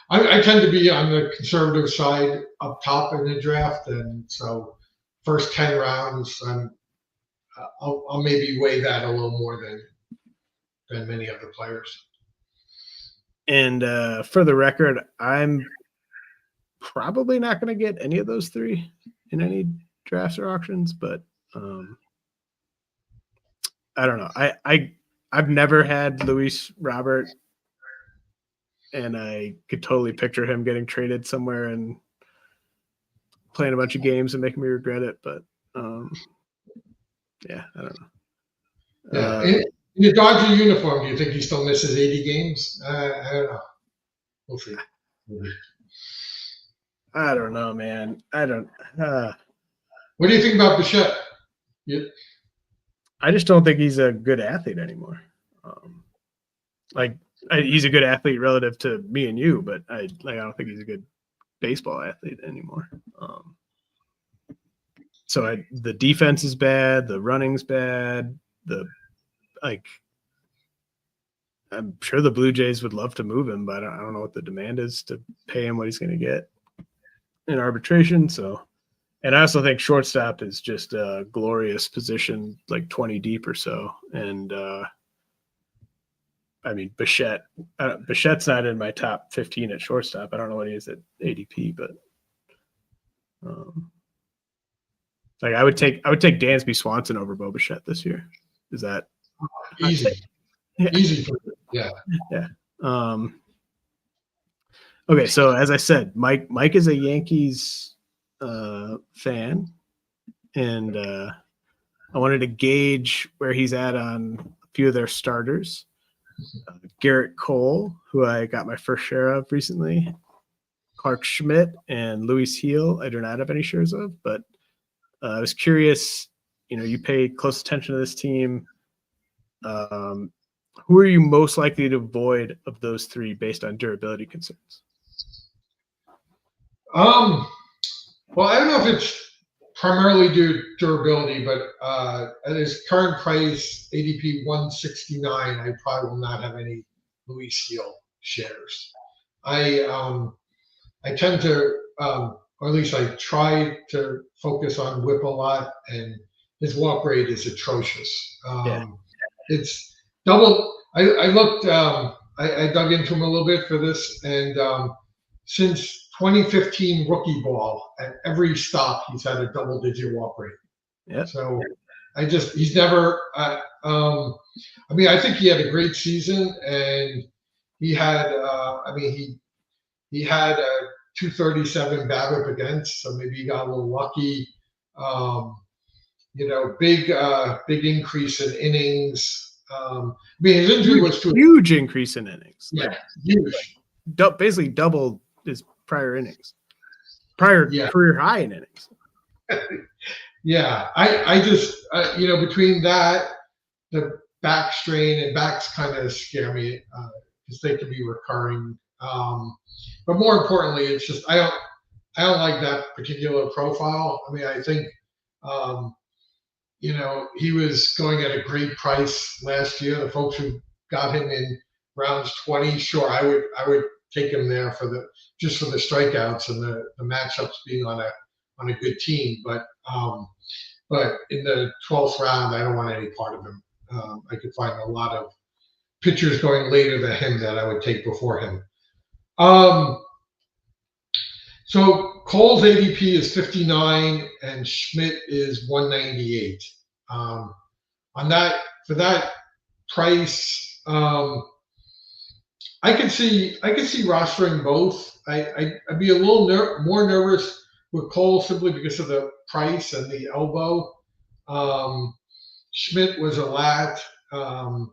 I tend to be on the conservative side up top in the draft, and so first 10 rounds, I'll maybe weigh that a little more than many other players. And for the record, I'm probably not going to get any of those 3 in any drafts or auctions, but I don't know. I've never had Luis Robert, and I could totally picture him getting traded somewhere and playing a bunch of games and making me regret it. But yeah, I don't know. Yeah. In the Dodger uniform, do you think he still misses 80 games? I don't know. We'll see. I don't know, man. I don't. What do you think about Bichette? I just don't think he's a good athlete anymore. He's a good athlete relative to me and you, but I don't think he's a good baseball athlete anymore. So the defense is bad, the running's bad. I'm sure the Blue Jays would love to move him, but I don't know what the demand is to pay him what he's going to get in arbitration. So, and I also think shortstop is just a glorious position, like 20 deep or so. And I mean, Bichette's not in my top 15 at shortstop. I don't know what he is at ADP, but I would take Dansby Swanson over Bo Bichette this year. Is that easy? Yeah. Easy for you. Yeah. Yeah. Okay, so as I said, Mike is a Yankees fan, and I wanted to gauge where he's at on a few of their starters. Gerrit Cole, who I got my first share of recently, Clark Schmidt, and Luis Heel. I do not have any shares of, but I was curious. You pay close attention to this team. Who are you most likely to avoid of those 3 based on durability concerns? Well, I don't know if it's primarily due to durability, but at his current price, ADP 169, I probably will not have any Luis Heel shares. I tend to, or at least I try to focus on whip a lot, and his walk rate is atrocious. It's double. I looked. I dug into him a little bit for this, and since 2015 rookie ball, at every stop he's had a double-digit walk rate. Yeah. So he's never. I mean, I think he had a great season, and he had. He had a 237 BABIP against, so maybe he got a little lucky. Big increase in innings. His injury was huge increase in innings. Yeah, huge. Basically doubled his prior innings, career high in innings. Yeah, I just between that, the back strain, and backs kind of scare me because they could be recurring. But more importantly, it's just I don't like that particular profile. I mean, I think he was going at a great price last year. The folks who got him in rounds 20, sure, I would take him there for the strikeouts and the matchups being on a good team. But in the 12th round, I don't want any part of him. I could find a lot of pitchers going later than him that I would take before him. So Cole's ADP is 59 and Schmidt is 198. For that price, I could see rostering both. I'd be a little more nervous with Cole simply because of the price and the elbow. Schmidt was a lat. I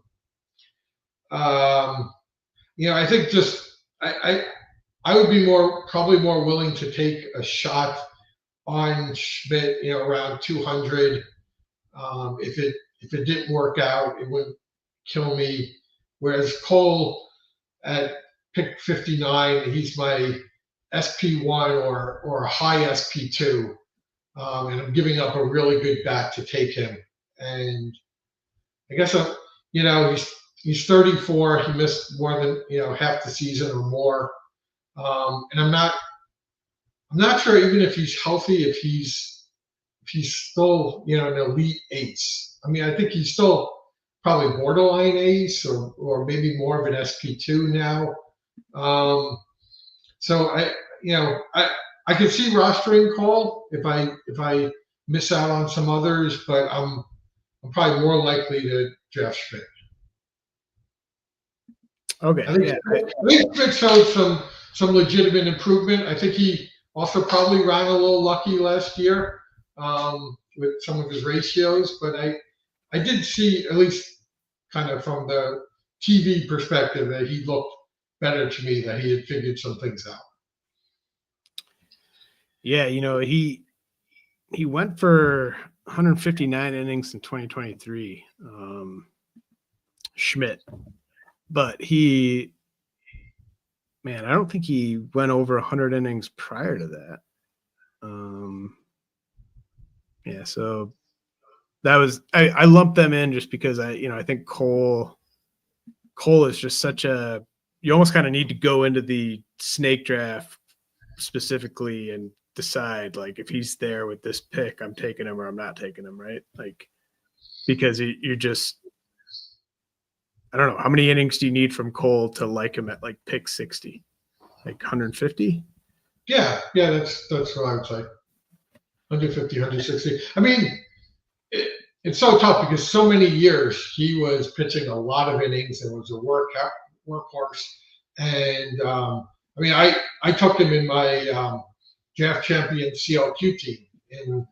think I would be probably more willing to take a shot on Schmidt, around 200. If it didn't work out, it wouldn't kill me. Whereas Cole, at pick 59. He's my SP1 or a high SP2, and I'm giving up a really good bat to take him. And I guess he's 34. He missed more than half the season or more, and I'm not sure even if he's healthy, if he's still an elite ace. I mean, I think he's still probably borderline ace or maybe more of an SP2 now. So I could see rostering Cole if I miss out on some others, but I'm probably more likely to draft Schmidt. Okay. I think Schmidt showed some legitimate improvement. I think he also probably ran a little lucky last year with some of his ratios, but I did see, at least kind of from the TV perspective, that he looked better to me, that he had figured some things out. Yeah, he went for 159 innings in 2023, Schmidt, but I don't think he went over 100 innings prior to that. Yeah, so that was I lumped them in just because I think Cole is just such you almost kind of need to go into the snake draft specifically and decide, like, if he's there with this pick, I'm taking him or I'm not taking him, right? Like, because you're just, I don't know, how many innings do you need from Cole to like him at like pick 60, like 150? Yeah, that's what I would say. 150, 160. I mean, it's so tough because so many years he was pitching a lot of innings and was a workhorse. And I mean, I took him in my draft champion CLQ team in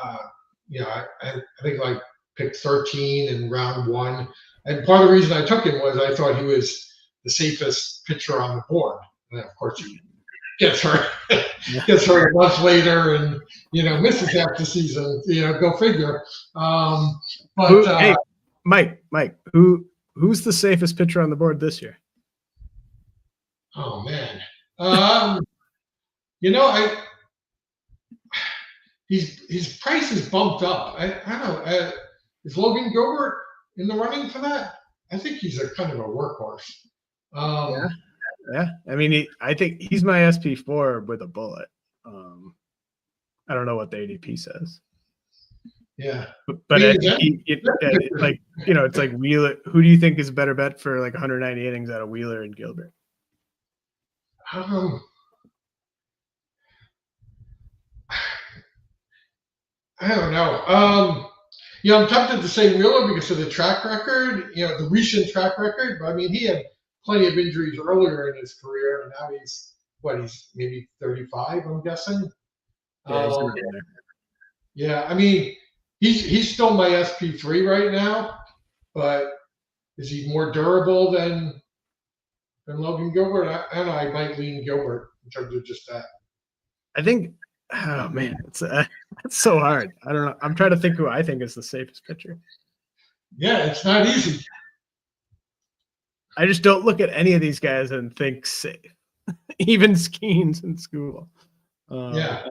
I think like pick 13 in round 1. And part of the reason I took him was I thought he was the safest pitcher on the board. And of course he gets hurt a month later and misses half the season. Go figure. Hey, Mike, who's the safest pitcher on the board this year? Oh man, his price is bumped up. I don't know. Is Logan Gilbert in the running for that? I think he's a kind of a workhorse. Yeah. I mean, I think he's my SP4 with a bullet. I don't know what the ADP says. Yeah, but it's like Wheeler. Who do you think is a better bet for like 190 innings out of Wheeler and Gilbert? I don't know. I'm tempted to say Wheeler because of the track record, the recent track record. But I mean, he had plenty of injuries earlier in his career, and now he's maybe 35, I'm guessing. Yeah, I mean, he's still my SP3 right now, but is he more durable than Logan Gilbert? I don't know. I might lean Gilbert in terms of just that. I think. Oh man, it's so hard. I don't know. I'm trying to think who I think is the safest pitcher. Yeah, it's not easy. I just don't look at any of these guys and think safe. Even Skeens in school. Yeah.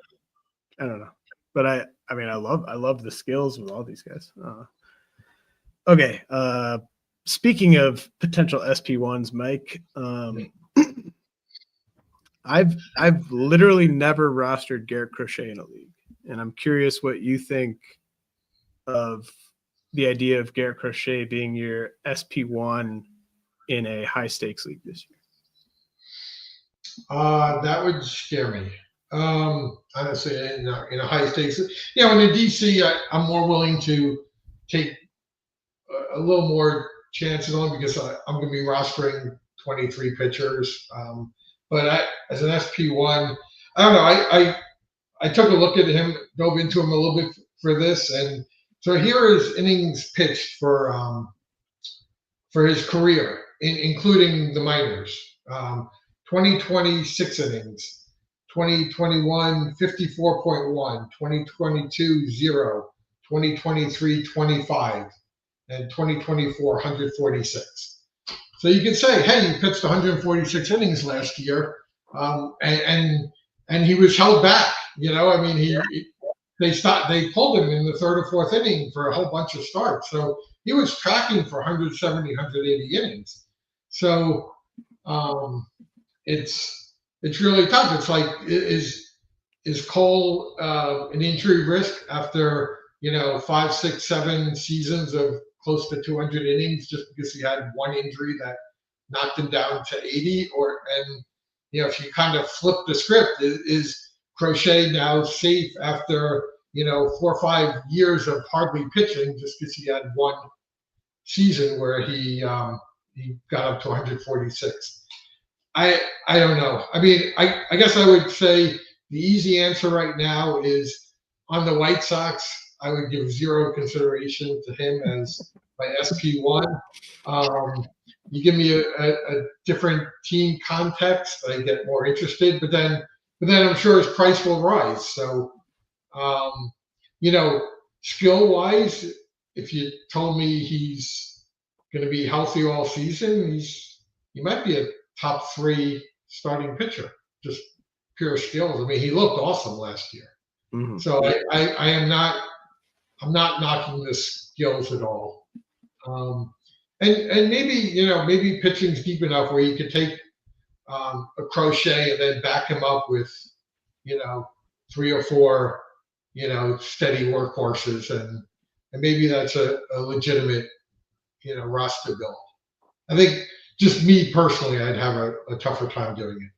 I don't know. But I mean I love the skills with all these guys. Okay. Speaking of potential SP1s, Mike, I've literally never rostered Garrett Crochet in a league, and I'm curious what you think of the idea of Garrett Crochet being your SP1 in a high stakes league this year. That would scare me. Honestly, in a high stakes, in a DC, I'm more willing to take a little more chances on because I'm going to be rostering 23 pitchers. But as an SP1, I don't know. I took a look at him, dove into him a little bit for this, and so here is innings pitched for his career, including the minors. 2020, 6 innings. 2021, 54.1. 2022, 0. 2023, 25. And 2024, 146. So you could say, hey, he pitched 146 innings last year, and he was held back. I mean, they pulled him in the third or fourth inning for a whole bunch of starts. So he was tracking for 170, 180 innings. So it's really tough. It's like, is Cole an injury risk after 5, 6, 7 seasons of close to 200 innings just because he had one injury that knocked him down to 80? And if you kind of flip the script, is Crochet now safe after 4 or 5 years of hardly pitching just because he had one season where he got up to 146? I don't know. I mean, I guess I would say the easy answer right now is on the White Sox. I would give zero consideration to him as my SP1. You give me a different team context, I get more interested. But then I'm sure his price will rise. So, skill-wise, if you told me he's going to be healthy all season, he might be a top 3 starting pitcher. Just pure skills. I mean, he looked awesome last year. Mm-hmm. So I'm not knocking the skills at all. And maybe pitching's deep enough where you could take a Crochet and then back him up with 3 or 4 steady workhorses, and maybe that's a legitimate roster build. I think just me personally, I'd have a tougher time doing it.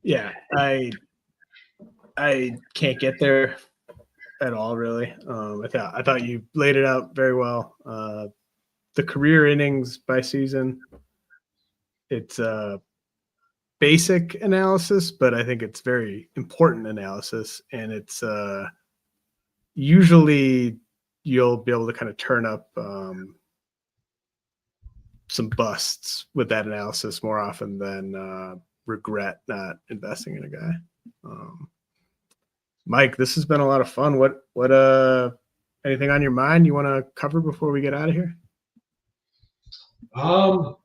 Yeah, I can't get there at all, really. I thought you laid it out very well. The career innings by season, it's basic analysis, but I think it's very important analysis, and it's usually you'll be able to kind of turn up some busts with that analysis more often than regret not investing in a guy. Mike, this has been a lot of fun. What anything on your mind you want to cover before we get out of here? Well,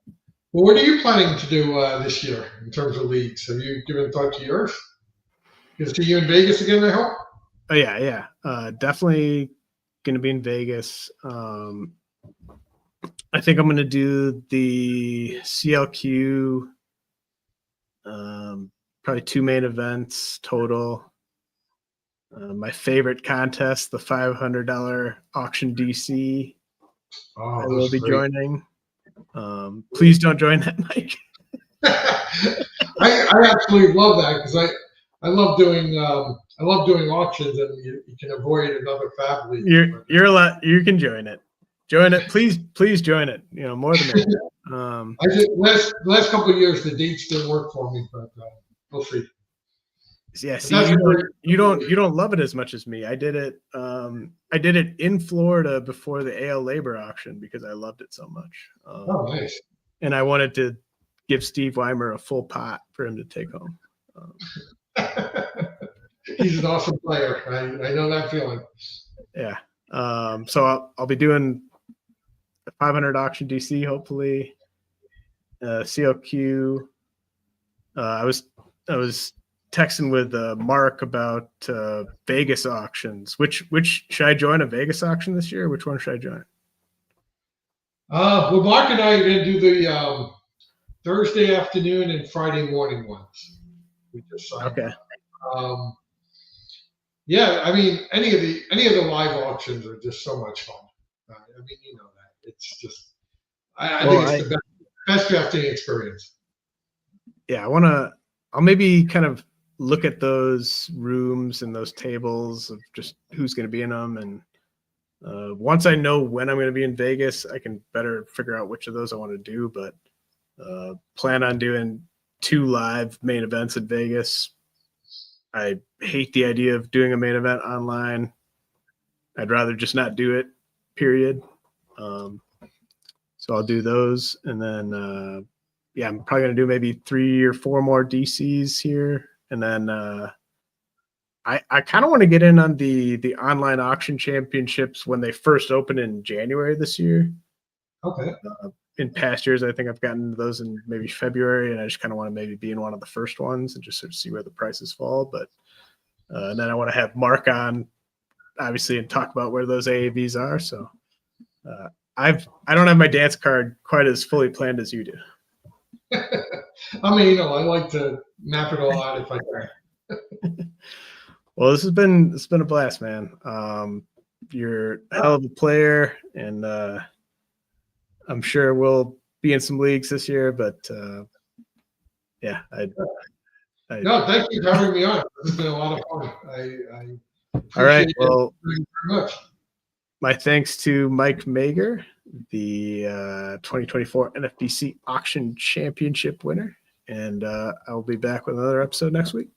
what are you planning to do this year in terms of leagues? Have you given thought to yours? Going to see you in Vegas again, I hope? Oh, yeah. Definitely going to be in Vegas. I think I'm going to do the CLQ, probably 2 main events total. My favorite contest, the $500 auction DC. I will be joining. Please don't join that, Mike. I absolutely love that because I love doing auctions, and you can avoid another fab league. You're a lot. You can join it. Join it, please join it. More than that. I think last couple of years the dates didn't work for me, but we'll see. Yeah, see, you don't love it as much as me. I did it in Florida before the AL labor auction because I loved it so much. Nice. And I wanted to give Steve Weimer a full pot for him to take home. He's an awesome player. I know that feeling. Yeah. So I'll be doing a 500 auction DC, hopefully. CLQ. I was texting with Mark about Vegas auctions. Which should I join a Vegas auction this year? Which one should I join? Well, Mark and I are going to do the Thursday afternoon and Friday morning ones. We just signed. Okay. Yeah, I mean, any of the live auctions are just so much fun. I mean, you know that. It's just, I think it's the best drafting experience. Yeah, I'll maybe kind of look at those rooms and those tables of just who's going to be in them. And once I know when I'm going to be in Vegas, I can better figure out which of those I want to do. But plan on doing 2 live main events in Vegas. I hate the idea of doing a main event online. I'd rather just not do it, period. So I'll do those. And then, I'm probably going to do maybe 3 or 4 more DCs here. And then I kind of want to get in on the online auction championships when they first open in January this year. Okay. in past years, I think I've gotten those in maybe February, and I just kind of want to maybe be in one of the first ones and just sort of see where the prices fall. But and then I want to have Mark on, obviously, and talk about where those AAVs are. So I don't have my dance card quite as fully planned as you do. I mean, I like to map it all out if I can. Well, it's been a blast, man. You're a hell of a player, and I'm sure we'll be in some leagues this year. But yeah, No, thank you for having me on. This has been a lot of fun. I all right. appreciate Well, it very much. my thanks to Mike Mager, the 2024 NFBC Auction Championship winner, and I will be back with another episode next week.